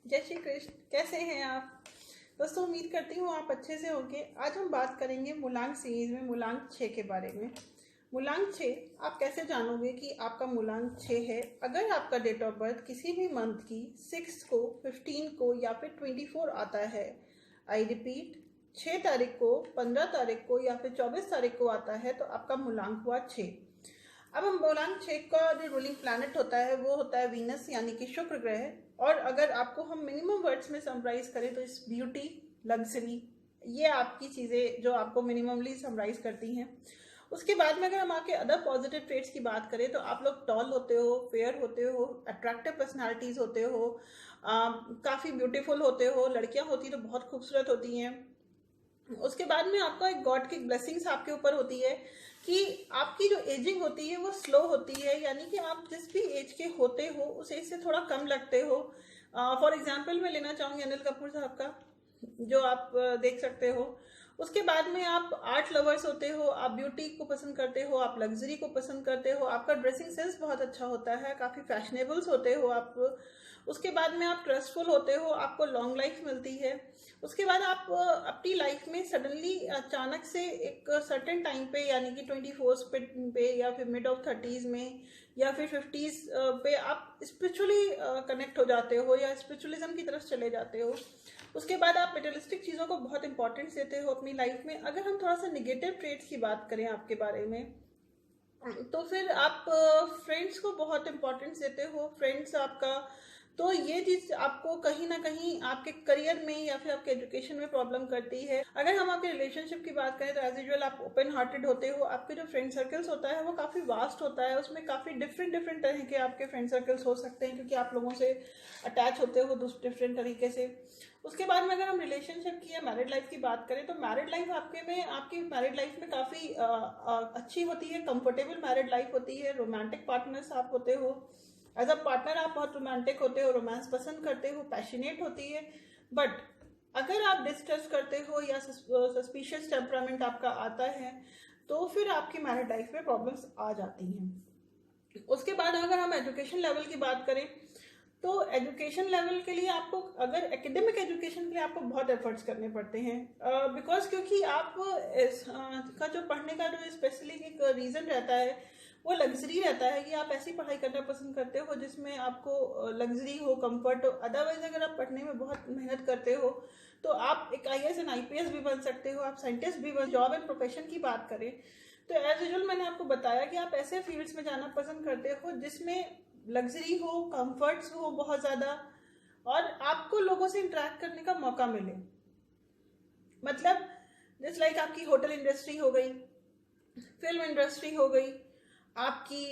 जय श्री कृष्ण। कैसे हैं आप दोस्तों? उम्मीद करती हूँ आप अच्छे से होंगे। आज हम बात करेंगे मूलांक सीरीज में मूलांक 6 के बारे में। मूलांक 6 आप कैसे जानोगे कि आपका मूलांक 6 है? अगर आपका डेट ऑफ बर्थ किसी भी मंथ की 6 को, 15 को या फिर 24 आता है, आई रिपीट 6 तारीख को, 15 तारीख को या फिर 24 तारीख को आता है, तो आपका मूलांक हुआ 6। अब हम मूलांक 6 का जो रूलिंग प्लैनेट होता है वो होता है वीनस, यानी कि शुक्र ग्रह। और अगर आपको हम मिनिमम वर्ड्स में समराइज करें तो इस ब्यूटी, लग्जरी, ये आपकी चीज़ें जो आपको मिनिममली समराइज करती हैं। उसके बाद में अगर हम आपके अदर पॉजिटिव ट्रेट्स की बात करें तो आप लोग टॉल होते हो, फेयर होते हो, अट्रैक्टिव पर्सनालिटीज़ होते हो, काफ़ी ब्यूटीफुल होते हो। लड़कियां होती तो बहुत खूबसूरत होती हैं। उसके बाद में आपका एक गॉड की ब्लेसिंग्स आपके ऊपर होती है कि आपकी जो एजिंग होती है वो स्लो होती है, यानी कि आप जिस भी एज के होते हो उस एज से थोड़ा कम लगते हो। फॉर एग्जांपल मैं लेना चाहूँगी अनिल कपूर साहब का, जो आप देख सकते हो। उसके बाद में आप आर्ट लवर्स होते हो, आप ब्यूटी को पसंद करते हो, आप लग्जरी को पसंद करते हो, आपका ड्रेसिंग सेंस बहुत अच्छा होता है, काफ़ी फैशनेबल्स होते हो आप। उसके बाद में आप ट्रस्टफुल होते हो, आपको लॉन्ग लाइफ मिलती है। उसके बाद आप अपनी लाइफ में सडनली अचानक से एक सर्टेन टाइम पे, यानी कि 24 पे या फिर मिड ऑफ 30s में या फिर 50s पे आप स्पिरिचुअली कनेक्ट हो जाते हो या स्पिरिचुअलिज्म की तरफ चले जाते हो। उसके बाद आप मेटेरियलिस्टिक चीज़ों को बहुत इंपॉर्टेंस देते हो अपनी लाइफ में। अगर हम थोड़ा सा निगेटिव ट्रेट्स की बात करें आपके बारे में, तो फिर आप फ्रेंड्स को बहुत इंपॉर्टेंस देते हो। फ्रेंड्स आपका, तो ये चीज़ आपको कहीं ना कहीं आपके करियर में या फिर आपके एजुकेशन में प्रॉब्लम करती है। अगर हम आपके रिलेशनशिप की बात करें तो एज यूजुअल आप ओपन हार्टेड होते हो। आपके जो फ्रेंड सर्कल्स होता है वो काफ़ी वास्ट होता है, उसमें काफ़ी डिफरेंट डिफरेंट तरह के आपके फ्रेंड सर्कल्स हो सकते हैं, क्योंकि आप लोगों से अटैच होते हो डिफरेंट तरीके से। उसके बाद में अगर हम रिलेशनशिप की या मैरिड लाइफ की बात करें तो मैरिड लाइफ आपकी मैरिड लाइफ में काफ़ी अच्छी होती है, कंफर्टेबल मैरिड लाइफ होती है। रोमांटिक पार्टनर्स आप होते हो, एज अ पार्टनर आप बहुत रोमांटिक होते हो, रोमांस पसंद करते हो, पैशनेट होती है। बट अगर आप डिस्ट्रस्ट करते हो या सस्पिशियस टेम्परामेंट आपका आता है तो फिर आपकी मैरिड लाइफ में प्रॉब्लम्स आ जाती हैं। उसके बाद अगर हम एजुकेशन लेवल की बात करें तो एजुकेशन लेवल के लिए आपको, अगर एकेडमिक एजुकेशन के लिए आपको बहुत एफर्ट्स करने पड़ते हैं, बिकॉज क्योंकि आप का जो पढ़ने का जो स्पेशली एक रीज़न रहता है वो लग्जरी रहता है कि आप ऐसी पढ़ाई करना पसंद करते हो जिसमें आपको लग्जरी हो, कंफर्ट हो। अदरवाइज अगर आप पढ़ने में बहुत मेहनत करते हो तो आप एक IAS एंड IPS भी बन सकते हो, आप साइंटिस्ट भी बन। जॉब एंड प्रोफेशन की बात करें तो एज यूजुअल मैंने आपको बताया कि आप ऐसे फील्ड्स में जाना पसंद करते हो जिसमें लग्जरी हो, कंफर्ट्स हो बहुत ज़्यादा, और आपको लोगों से इंटरेक्ट करने का मौका मिले। मतलब जैसे लाइक आपकी होटल इंडस्ट्री हो गई, फिल्म इंडस्ट्री हो गई, आपकी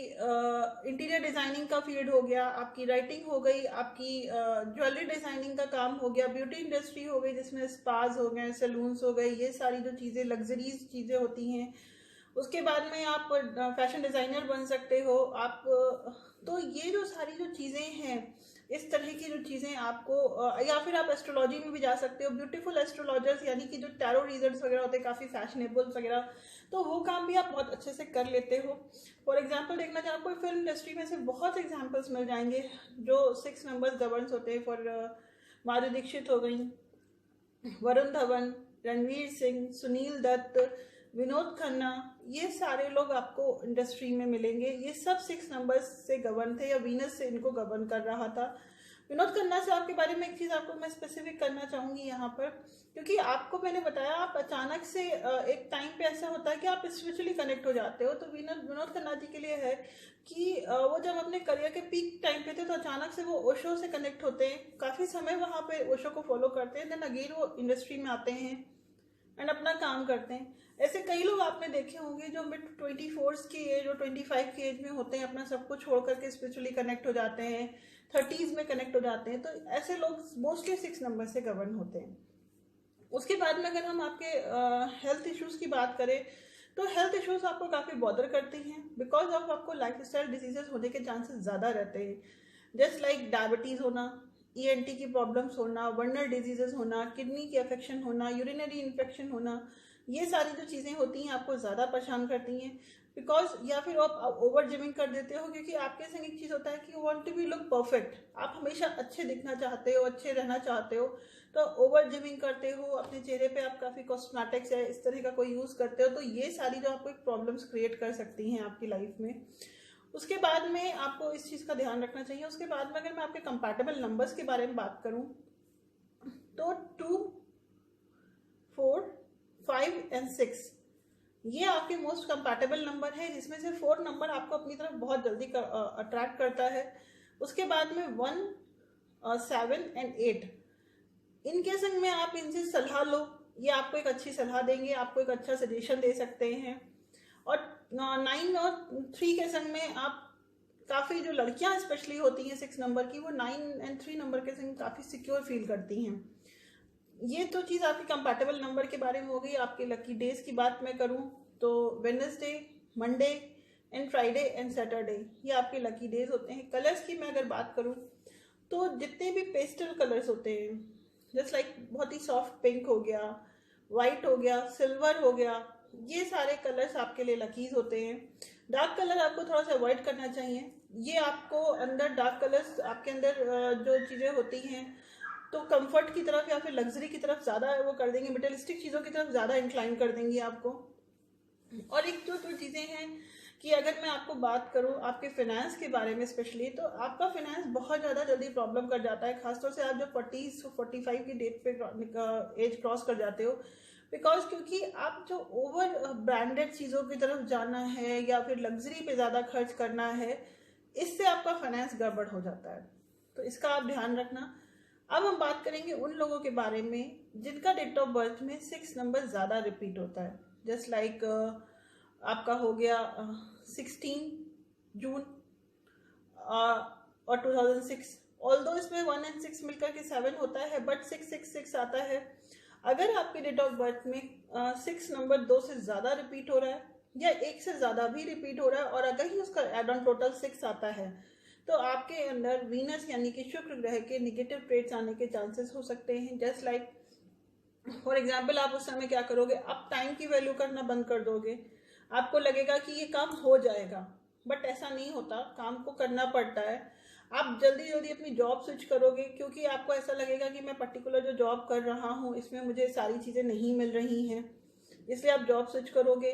इंटीरियर डिज़ाइनिंग का फील्ड हो गया, आपकी राइटिंग हो गई, आपकी ज्वेलरी डिज़ाइनिंग का काम हो गया, ब्यूटी इंडस्ट्री हो गई जिसमें स्पाज हो गए, सैलून्स हो गए, ये सारी जो चीज़ें लग्जरीज चीज़ें होती हैं। उसके बाद में आप फैशन डिज़ाइनर बन सकते हो आप। तो ये जो सारी जो चीज़ें हैं, इस तरह की जो चीज़ें आपको, या फिर आप एस्ट्रोलॉजी में भी जा सकते हो, ब्यूटीफुल एस्ट्रोलॉजर्स, यानी कि जो टैरो रीजर्स वगैरह होते हैं काफ़ी फैशनेबल वगैरह, तो वो काम भी आप बहुत अच्छे से कर लेते हो। फॉर एग्जाम्पल देखना चाहे आपको फिल्म इंडस्ट्री में से बहुत एग्जाम्पल्स मिल जाएंगे जो 6 मेंबर्स गवर्नस होते हैं। फॉर माधुरी दीक्षित हो गई, वरुण धवन, रणवीर सिंह, सुनील दत्त, विनोद खन्ना, ये सारे लोग आपको इंडस्ट्री में मिलेंगे। ये सब 6 नंबर्स से गवर्न थे या वीनस से इनको गवर्न कर रहा था। विनोद खन्ना साहब के बारे में एक चीज़ आपको मैं स्पेसिफिक करना चाहूँगी यहाँ पर, क्योंकि आपको मैंने बताया आप अचानक से एक टाइम पे ऐसा होता है कि आप स्पिरिचुअली कनेक्ट हो जाते हो। तो विनोद खन्ना जी के लिए है कि वो जब अपने करियर के पीक टाइम पे थे तो अचानक से वो ओशो से कनेक्ट होते हैं, काफ़ी समय वहाँ पे ओशो को फॉलो करते हैं, देन अगेन वो इंडस्ट्री में आते हैं एंड अपना काम करते हैं। ऐसे कई लोग आपने देखे होंगे जो मिड 24 की एज और 25 की एज में होते हैं, अपना सब कुछ छोड़ करके स्पिरिचुअली कनेक्ट हो जाते हैं, 30s में कनेक्ट हो जाते हैं। तो ऐसे लोग मोस्टली 6 नंबर से गवर्न होते हैं। उसके बाद में अगर हम आपके हेल्थ इश्यूज़ की बात करें तो हेल्थ इश्यूज़ आपको काफ़ी बॉदर करती हैं, बिकॉज ऑफ आपको लाइफस्टाइल डिजीजेस होने के चांसेस ज़्यादा रहते हैं। जस्ट लाइक डायबिटीज़ होना, ENT की प्रॉब्लम्स होना, वर्नर डिजीजेस होना, किडनी की अफेक्शन होना, यूरिनरी इन्फेक्शन होना, ये सारी जो चीज़ें होती हैं आपको ज़्यादा परेशान करती हैं। बिकॉज या फिर आप ओवर जिमिंग कर देते हो, क्योंकि आपके संग एक चीज़ होता है कि you want to be look perfect, आप हमेशा अच्छे दिखना चाहते हो, अच्छे रहना चाहते हो, तो ओवर जिमिंग करते हो, अपने चेहरे पे आप काफ़ी कॉस्मेटिक्स है इस तरह का कोई यूज़ करते हो, तो ये सारी जो आपको प्रॉब्लम्स क्रिएट कर सकती हैं आपकी लाइफ में। उसके बाद में आपको इस चीज़ का ध्यान रखना चाहिए। उसके बाद में अगर मैं आपके कंपैटिबल नंबर्स के बारे में बात करूँ तो 2, 4, 5 एंड 6 ये आपके मोस्ट कंपैटिबल नंबर है, जिसमें से 4 नंबर आपको अपनी तरफ बहुत जल्दी अट्रैक्ट करता है। उसके बाद में 1, 7 एंड 8 इनके संग में आप इनसे सलाह लो, ये आपको एक अच्छी सलाह देंगे, आपको एक अच्छा सजेशन दे सकते हैं। और 9 और 3 के संग में आप काफ़ी, जो लड़कियां स्पेशली होती हैं 6 नंबर की, वो 9 एंड 3 नंबर के संग काफ़ी सिक्योर फील करती हैं। ये तो चीज़ आपकी कंपैटिबल नंबर के बारे में हो गई। आपके लकी डेज की बात मैं करूं तो Wednesday, Monday and Friday and Saturday ये आपके लकी डेज होते हैं। कलर्स की मैं अगर बात करूं तो जितने भी पेस्टल कलर्स होते हैं, जस्ट लाइक बहुत ही सॉफ्ट पिंक हो गया, वाइट हो गया, सिल्वर हो गया, ये सारे कलर्स आपके लिए लकीज होते हैं। डार्क कलर आपको थोड़ा सा अवॉइड करना चाहिए। ये आपको अंदर डार्क कलर्स आपके अंदर जो चीज़ें होती हैं तो कंफर्ट की तरफ या फिर लग्जरी की तरफ ज़्यादा वो कर देंगे, मटेरियलिस्टिक चीज़ों की तरफ ज़्यादा इंक्लाइन कर देंगी आपको। और एक जो चीज़ें हैं कि अगर मैं आपको बात करूं आपके फाइनेंस के बारे में स्पेशली, तो आपका फाइनेंस बहुत ज़्यादा जल्दी प्रॉब्लम कर जाता है, खासतौर से आप जो 40 से 45 की डेट पे एज क्रॉस कर जाते हो। बिकॉज क्योंकि आप जो ओवर ब्रांडेड चीज़ों की तरफ जाना है या फिर लग्जरी पे ज़्यादा खर्च करना है, इससे आपका फाइनेंस गड़बड़ हो जाता है, तो इसका आप ध्यान रखना। अब हम बात करेंगे उन लोगों के बारे में जिनका डेट ऑफ बर्थ में 6 नंबर ज़्यादा रिपीट होता है। जस्ट लाइक आपका हो गया 16 जून और 2006, ऑल्दो इसमें 1 एंड 6 मिलकर के 7 होता है, बट 666 आता है। अगर आपके डेट ऑफ बर्थ में 6 नंबर 2 से ज़्यादा रिपीट हो रहा है या 1 से ज़्यादा भी रिपीट हो रहा है और अगर ही उसका एड ऑन टोटल 6 आता है, तो आपके अंदर वीनस यानी कि शुक्र ग्रह के निगेटिव ट्रेट्स आने के चांसेस हो सकते हैं। जस्ट लाइक फॉर एग्जाम्पल, आप उस समय क्या करोगे, आप टाइम की वैल्यू करना बंद कर दोगे। आपको लगेगा कि ये काम हो जाएगा, बट ऐसा नहीं होता, काम को करना पड़ता है। आप जल्दी जल्दी अपनी जॉब स्विच करोगे क्योंकि आपको ऐसा लगेगा कि मैं पर्टिकुलर जो जॉब कर रहा हूँ इसमें मुझे सारी चीज़ें नहीं मिल रही हैं, इसलिए आप जॉब स्विच करोगे।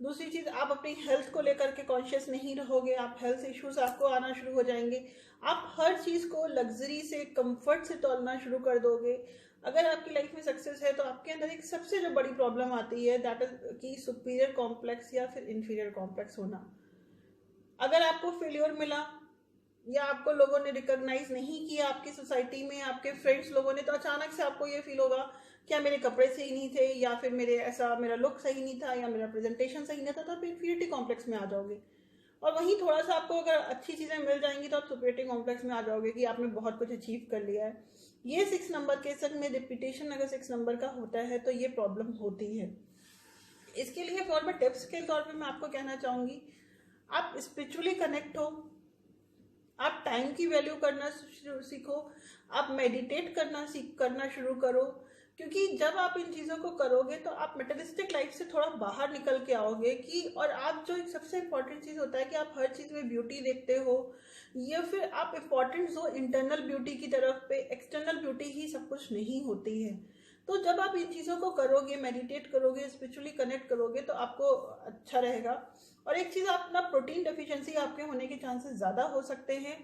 दूसरी चीज़, आप अपनी हेल्थ को लेकर के कॉन्शियस नहीं रहोगे, आप हेल्थ इश्यूज आपको आना शुरू हो जाएंगे। आप हर चीज़ को लग्जरी से, कंफर्ट से तोलना शुरू कर दोगे। अगर आपकी लाइफ में सक्सेस है तो आपके अंदर एक सबसे जो बड़ी प्रॉब्लम आती है दैट इज कि सुपीरियर कॉम्प्लेक्स या फिर इन्फीरियर कॉम्प्लेक्स होना। अगर आपको फेल्योर मिला या आपको लोगों ने रिकॉग्नाइज नहीं किया, आपकी सोसाइटी में आपके फ्रेंड्स लोगों ने, तो अचानक से आपको ये फील होगा क्या मेरे कपड़े सही नहीं थे या फिर मेरा लुक सही नहीं था या मेरा प्रेजेंटेशन सही नहीं था, तो आप इन्फीरियरिटी कॉम्प्लेक्स में आ जाओगे। और वहीं थोड़ा सा आपको अगर अच्छी चीज़ें मिल जाएंगी तो आप सुपीरियरिटी कॉम्प्लेक्स में आ जाओगे कि आपने बहुत कुछ अचीव कर लिया है। ये 6 नंबर के संग में रिपीटेशन अगर 6 नंबर का होता है तो ये प्रॉब्लम होती है। इसके लिए फॉर मैं टिप्स के तौर पे मैं आपको कहना चाहूँगी, आप स्पिरिचुअली कनेक्ट हो, आप टाइम की वैल्यू करना सीखो, आप मेडिटेट करना शुरू करो, क्योंकि जब आप इन चीज़ों को करोगे तो आप मटेरियलिस्टिक लाइफ से थोड़ा बाहर निकल के आओगे कि, और आप जो एक सबसे इम्पॉर्टेंट चीज़ होता है कि आप हर चीज़ में ब्यूटी देखते हो, या फिर आप इम्पॉर्टेंट हो इंटरनल ब्यूटी की तरफ पे, एक्सटर्नल ब्यूटी ही सब कुछ नहीं होती है। तो जब आप इन चीज़ों को करोगे, मेडिटेट करोगे, स्पिरिचुअली कनेक्ट करोगे तो आपको अच्छा रहेगा। और एक चीज़, आप ना प्रोटीन डेफिशिएंसी आपके होने के चांसेस ज़्यादा हो सकते हैं,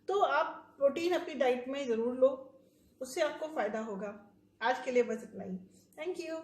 तो आप प्रोटीन अपनी डाइट में ज़रूर लो, उससे आपको फ़ायदा होगा। आज के लिए बस इतना ही। Thank you.